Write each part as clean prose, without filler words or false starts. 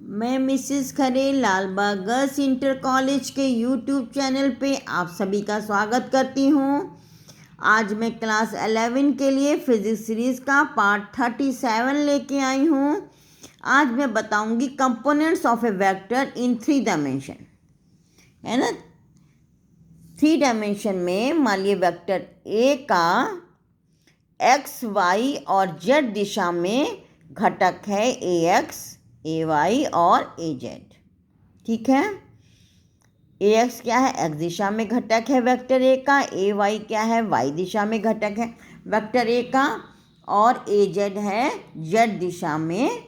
मैं मिसेस खरे Lalbagh girls inter college के YouTube channel पे आप सभी का स्वागत करती हूँ। आज मैं क्लास 11 के लिए फिजिक्स सीरीज़ का पार्ट 37 लेके आई हूँ। आज मैं बताऊँगी components of A vector in 3 dimension, है ना। 3 डायमेंशन में मान लिया वेक्टर ए का एक्स वाई और जेड दिशा में घटक है ए एक्स, ए वाई और ए जेड। ठीक है, ए एक्स क्या है, एक्स दिशा में घटक है वेक्टर ए का, ए वाई क्या है, वाई दिशा में घटक है वेक्टर ए का, और ए जेड है जेड दिशा में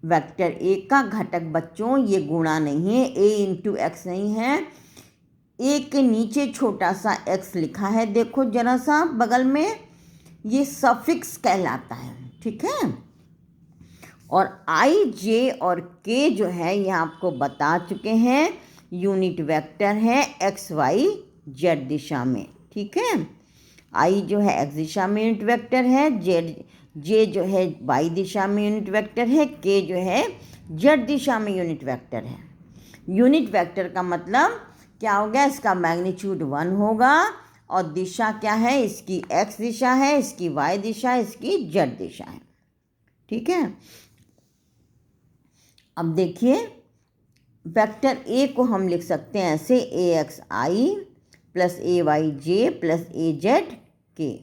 वेक्टर ए का घटक। बच्चों ये गुणा नहीं है, ए इंटू एक्स नहीं है। ए के नीचे छोटा सा एक्स लिखा है, देखो जरा सा बगल में, ये सफिक्स कहलाता है। ठीक है, और आई जे और के जो है ये आपको बता चुके हैं, यूनिट वेक्टर है एक्स वाई जेड दिशा में। ठीक है, आई जो है एक्स दिशा में यूनिट वेक्टर है, जेड जे जो है वाई दिशा में यूनिट वेक्टर है, के जो है जेड दिशा में यूनिट वेक्टर है। यूनिट वेक्टर का मतलब क्या हो गया, इसका मैग्नीट्यूड 1 होगा और दिशा क्या है, इसकी एक्स दिशा है, इसकी वाई दिशा है, इसकी जेड दिशा है। ठीक है, अब देखिए वेक्टर ए को हम लिख सकते हैं ऐसे, ए एक्स आई प्लस ए वाई जे प्लस ए जेड के।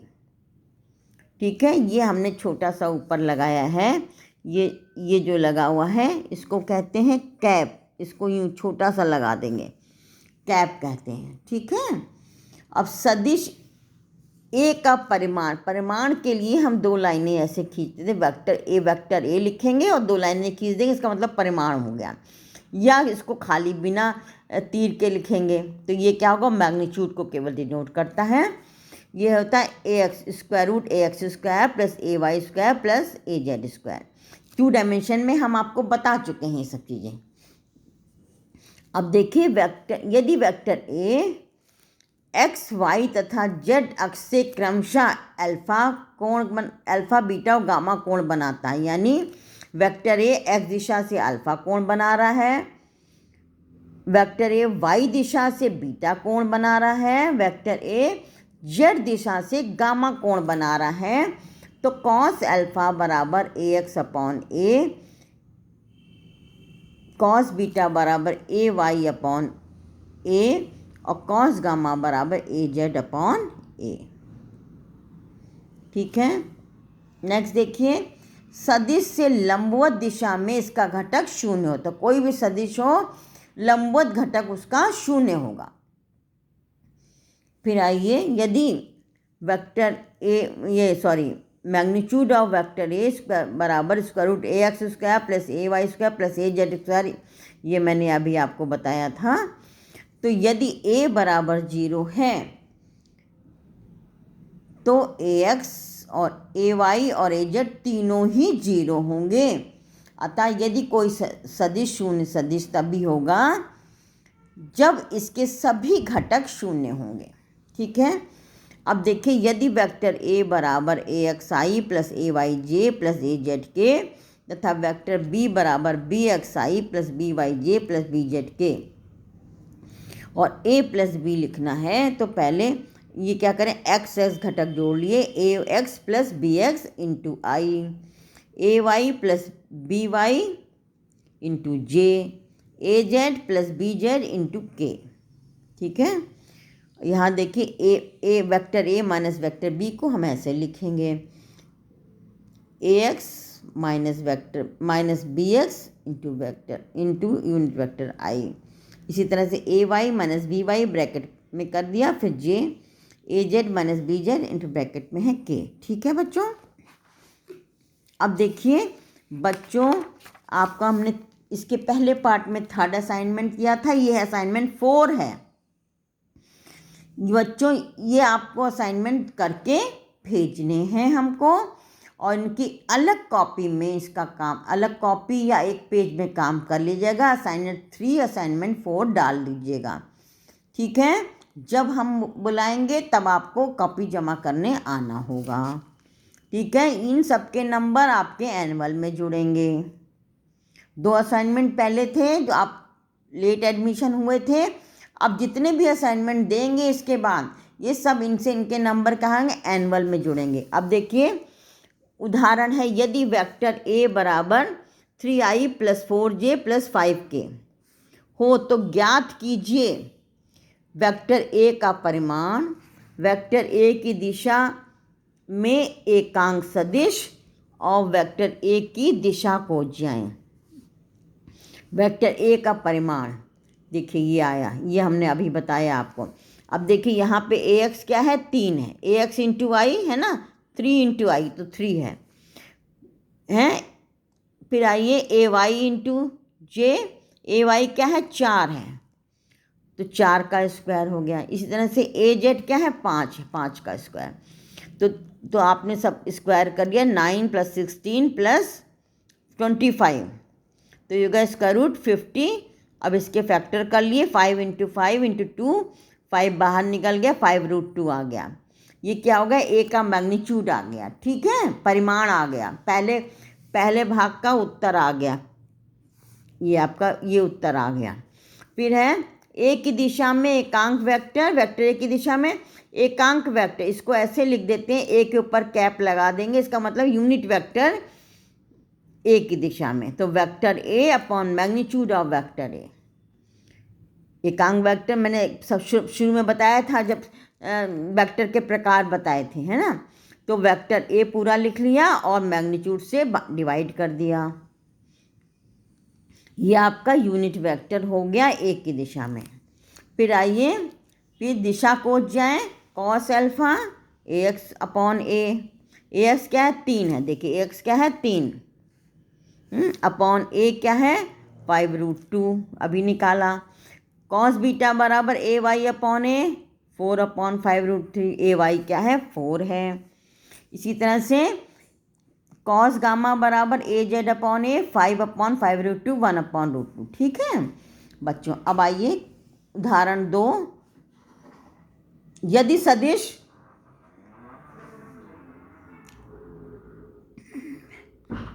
ठीक है, ये हमने छोटा सा ऊपर लगाया है, ये जो लगा हुआ है इसको कहते हैं कैप, इसको यूँ छोटा सा लगा देंगे, कैप कहते हैं। ठीक है, अब सदिश ए का परिमाण के लिए हम 2 लाइनें ऐसे खींचते थे, वेक्टर ए लिखेंगे और 2 लाइनें खींच देंगे, इसका मतलब परिमाण हो गया। या इसको खाली बिना तीर के लिखेंगे तो ये क्या होगा, मैग्नीट्यूड को केवल डिनोट करता है। ये होता है ए एक्स स्क्वायर रूट ए एक्स स्क्वायर प्लस ए वाई स्क्वायर प्लस ए जेड स्क्वायर। 2 डायमेंशन में हम आपको बता चुके हैं ये सब चीज़ें। अब देखिए यदि वेक्टर ए एक्स वाई तथा जेड अक्ष से क्रमशः अल्फा बीटा और गामा कोण बनाता है, यानी वेक्टर ए एक्स दिशा से अल्फा कोण बना रहा है, वेक्टर ए वाई दिशा से बीटा कोण बना रहा है, वेक्टर ए जेड दिशा से गामा कोण बना रहा है, तो कॉस अल्फा बराबर ए एक्स अपॉन ए, कॉस बीटा बराबर ए वाई अपॉन ए और कॉस गामा बराबर ए जेड अपॉन ए। ठीक है, नेक्स्ट देखिए, सदिश से लंबवत दिशा में इसका घटक 0 हो, तो कोई भी सदिश हो लंबवत घटक उसका 0 होगा। फिर आइए, यदि vector A magnitude of vector A बराबर स्क्वायर रूट ए एक्स स्क्वायर प्लस ए वाई स्क्वायर प्लस ए जेड स्क्वायर, ये मैंने अभी आपको बताया था। तो यदि a बराबर 0 है तो ए एक्स और ए वाई और ए जेड तीनों ही 0 होंगे। अतः यदि कोई सदिश शून्य सदिश तभी होगा जब इसके सभी घटक 0 होंगे। ठीक है, अब देखिए, यदि वेक्टर a बराबर ए एक्स आई प्लस ए वाई जे प्लस ए जेड के तथा वेक्टर b बराबर बी एक्स आई प्लस बी वाई जे प्लस बी जेड के और a प्लस बी लिखना है, तो पहले ये क्या करें, एक्स एक्स घटक जोड़ लिए, A X plus B X into I, A Y plus B Y into J, A Z plus B Z into K. ठीक है, यहाँ देखिए A vector A minus vector B को हम ऐसे लिखेंगे, A X minus B X into unit vector I. इसी तरह से A Y minus B Y bracket में कर दिया, फिर J A Z minus B Z into bracket में है के। ठीक है बच्चों, अब देखिए बच्चों, आपका हमने इसके पहले पार्ट में 3rd असाइनमेंट किया था, ये असाइनमेंट 4 है। बच्चों ये आपको असाइनमेंट करके भेजने हैं हमको, और इनकी अलग कॉपी में इसका काम, अलग कॉपी या एक पेज में काम कर लीजिएगा। असाइनमेंट 3 असाइनमेंट 4 डाल दीजिएगा। ठीक है, जब हम बुलाएंगे तब आपको कॉपी जमा करने आना होगा। ठीक है, इन सब के नंबर आपके एनुअल में जुड़ेंगे। 2 असाइनमेंट पहले थे जो आप लेट एडमिशन हुए थे, अब जितने भी असाइनमेंट देंगे इसके बाद ये सब इनसे इनके नंबर कहाँगे एनुअल में जुड़ेंगे। अब देखिए उदाहरण है, यदि वेक्टर ए बराबर 3i + 4j + 5k हो तो ज्ञात कीजिए वेक्टर ए का परिमाण, वेक्टर ए की दिशा में एकांक सदिश और वेक्टर ए की दिशा को जाएं। वेक्टर ए का परिमाण देखिए ये आया, ये हमने अभी बताया आपको। अब देखिए यहाँ पे ए एक्स क्या है 3 है, ए एक्स इंटू आई है ना, 3 इंटू आई तो 3 है। फिर आइए ए वाई इंटू जे, ए वाई क्या है 4 है तो 4 का स्क्वायर हो गया। इसी तरह से ए जेड क्या है 5 है, 5 का स्क्वायर। तो आपने सब स्क्वायर कर लिया, 9 + 16 + 25 तो ये होगा स्क्वायर रूट 50। अब इसके फैक्टर कर लिए, 5 × 5 × 2, 5 बाहर निकल गया, 5√2 आ गया। ये क्या हो गया, ए का मैग्नीट्यूड आ गया, ठीक है, परिमाण आ गया, पहले भाग का उत्तर आ गया, ये आपका ये उत्तर आ गया। फिर है ए की दिशा में एकांक वेक्टर, वेक्टर ए की दिशा में एकांक वेक्टर, इसको ऐसे लिख देते हैं, ए के ऊपर कैप लगा देंगे, इसका मतलब यूनिट वेक्टर ए की दिशा में, तो vector A upon magnitude of vector A. एकांक वेक्टर मैंने सब शुरू में बताया था जब वेक्टर के प्रकार बताए थे, है ना, तो वेक्टर ए पूरा लिख लिया और मैग्नीट्यूड से डिवाइड कर दिया, ये आपका यूनिट वेक्टर हो गया ए की दिशा में। फिर आइए फिर दिशा को जाएं, कॉस अल्फा ए एक्स अपॉन ए एक्स क्या है 3 है, देखिए ए एक्स क्या है 3 अपॉन ए क्या है 5√2 अभी निकाला। कॉस बीटा बराबर ए वाई अपॉन ए 4/5√3, ए वाई क्या है 4 है। इसी तरह से कॉस गामा बराबर ए जेड अपॉन ए 5/5√2 1/√2, ठीक है बच्चों। अब आइए उदाहरण 2, यदि सदिश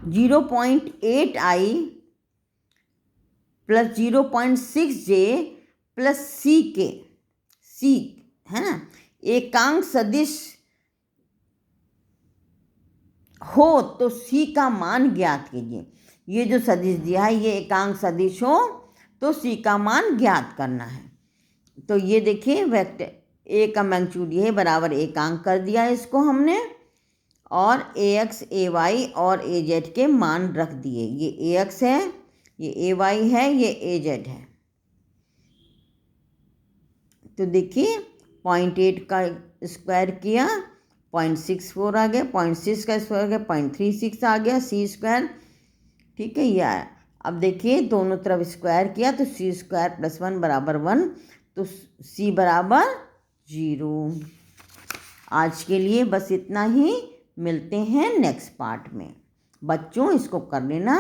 (0.8i + 0.6j + ck सी है ना एकांक सदिश हो तो सी का मान ज्ञात कीजिए। ये जो सदिश दिया है ये एकांक सदिश हो तो सी का मान ज्ञात करना है। तो ये देखिए वेक्टर ए का मैग्नीट्यूड ये बराबर एकांक कर दिया इसको हमने, और ए एक्स ए वाई और ए जेड के मान रख दिए, ये ए एक्स है, ये ए वाई है, ये ए जेड है। तो देखिए 0.8 का स्क्वायर किया 0.64 आ गया, 0.6 का स्क्वायर आ गया 0.36 आ गया, सी स्क्वायर, ठीक है ये आया। अब देखिए दोनों तरफ स्क्वायर किया तो सी स्क्वायर + 1 = 1, तो सी बराबर 0। आज के लिए बस इतना ही, मिलते हैं नेक्स्ट पार्ट में। बच्चों इसको कर लेना।